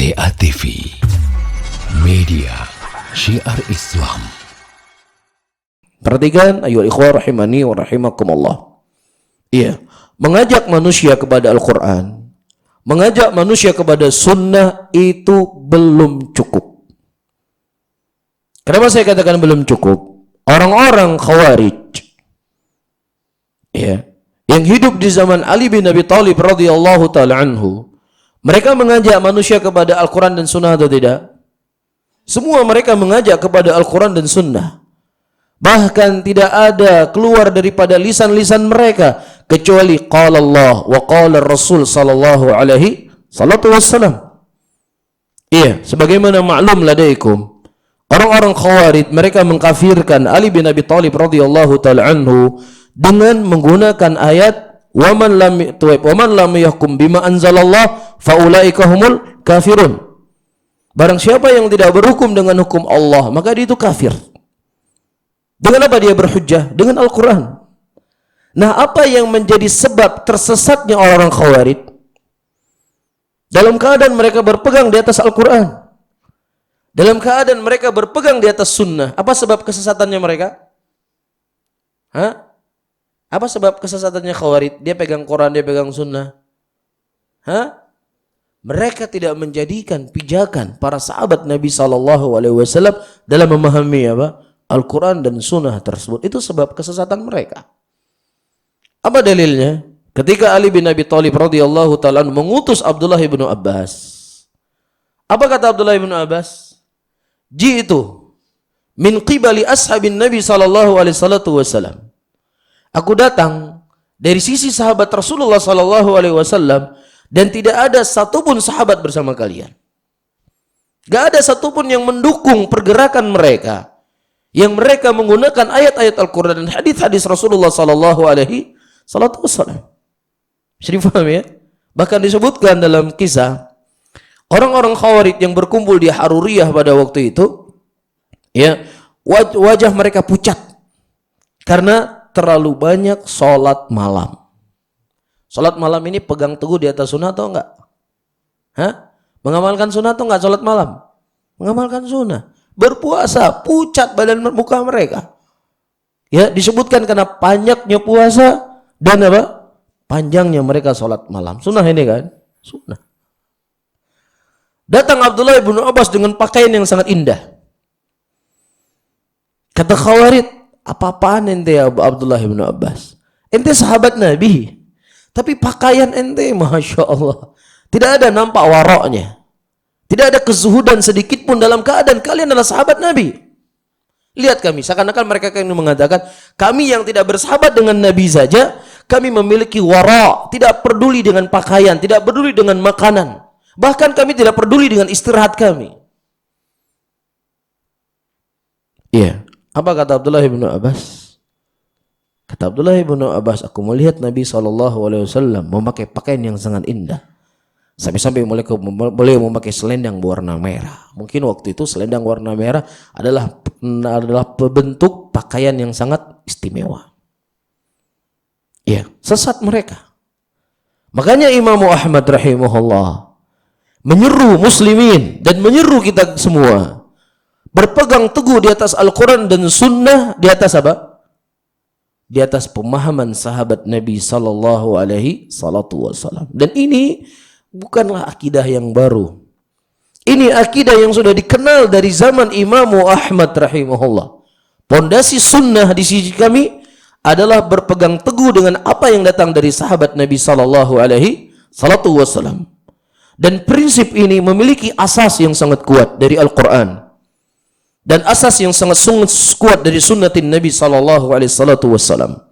TA TV, media syiar Islam. Perhatikan ayo ikhwah rahimani wa rahimakumullah. Iya, mengajak manusia kepada Al-Quran, mengajak manusia kepada sunnah itu belum cukup. Kenapa saya katakan belum cukup? Orang-orang Khawarij, ya, yang hidup di zaman Ali bin Abi Thalib radhiyallahu taala anhu, mereka mengajak manusia kepada Al-Quran dan Sunnah atau tidak? Semua mereka mengajak kepada Al-Quran dan Sunnah. Bahkan tidak ada keluar daripada lisan-lisan mereka kecuali qala Allah wa qala Rasul sallallahu alaihi wasallam. Iya, sebagaimana maklum ladaikum, orang-orang Khawarij mereka mengkafirkan Ali bin Abi Thalib radhiyallahu taala anhu dengan menggunakan ayat waman lam yahkum bima anzalallah faulaika humul kafirun. Barang siapa yang tidak berhukum dengan hukum Allah, maka dia itu kafir. Dengan apa dia berhujjah? Dengan Al-Quran. Nah, apa yang menjadi sebab tersesatnya orang-orang Khawarij? Dalam keadaan mereka berpegang di atas Al-Quran, dalam keadaan mereka berpegang di atas sunnah. Apa sebab kesesatannya mereka? Apa sebab kesesatannya Khawarij? Dia pegang Quran, dia pegang sunnah. Mereka tidak menjadikan pijakan para sahabat Nabi SAW dalam memahami Al-Quran dan sunnah tersebut. Itu sebab kesesatan mereka. Apa dalilnya? Ketika Ali bin Abi Thalib radhiyallahu ta'ala mengutus Abdullah bin Abbas. Apa kata Abdullah bin Abbas? Ji'tu min qibali ashabin Nabi SAW. Aku datang dari sisi sahabat Rasulullah SAW dan tidak ada satupun sahabat bersama kalian. Gak ada satupun yang mendukung pergerakan mereka, yang mereka menggunakan ayat-ayat Al-Quran dan hadis-hadis Rasulullah SAW. Bisa difaham ya? Bahkan disebutkan dalam kisah orang-orang Khawarij yang berkumpul di Haruriyah pada waktu itu, ya, wajah mereka pucat karena terlalu banyak sholat malam. Sholat malam ini pegang teguh di atas sunnah atau enggak? Mengamalkan sunnah atau enggak sholat malam? Mengamalkan sunnah. Berpuasa, pucat badan muka mereka. Ya, disebutkan karena banyaknya puasa dan apa? Panjangnya mereka sholat malam. Sunnah ini kan? Sunnah. Datang Abdullah bin Abbas dengan pakaian yang sangat indah. Kata Khawarij, apa-apaan ente ya Abdullah bin Abbas? Ente sahabat Nabi, tapi pakaian ente Masya Allah tidak ada nampak waroknya, tidak ada kezuhudan sedikit pun dalam keadaan kalian adalah sahabat Nabi. Lihat kami, seakan-akan mereka yang mengatakan kami yang tidak bersahabat dengan Nabi saja kami memiliki warok, tidak peduli dengan pakaian, tidak peduli dengan makanan, bahkan kami tidak peduli dengan istirahat kami. Iya. Apa kata Abdullah bin Abbas? Kata Abdullah bin Abbas, aku melihat Nabi SAW memakai pakaian yang sangat indah. Sampai-sampai beliau memakai selendang berwarna merah. Mungkin waktu itu selendang warna merah adalah bentuk pakaian yang sangat istimewa. Ya, sesat mereka. Makanya Imam Ahmad rahimahullah menyeru muslimin dan menyeru kita semua berpegang teguh di atas Al-Quran dan Sunnah, di atas apa? Di atas pemahaman sahabat Nabi Sallallahu Alaihi Wasallam. Dan ini bukanlah akidah yang baru. Ini akidah yang sudah dikenal dari zaman Imam Ahmad rahimahullah. Pondasi Sunnah di sisi kami adalah berpegang teguh dengan apa yang datang dari sahabat Nabi Sallallahu Alaihi Wasallam. Dan prinsip ini memiliki asas yang sangat kuat dari Al-Quran dan asas yang sangat kuat dari sunnatin Nabi sallallahu alaihi wasallam.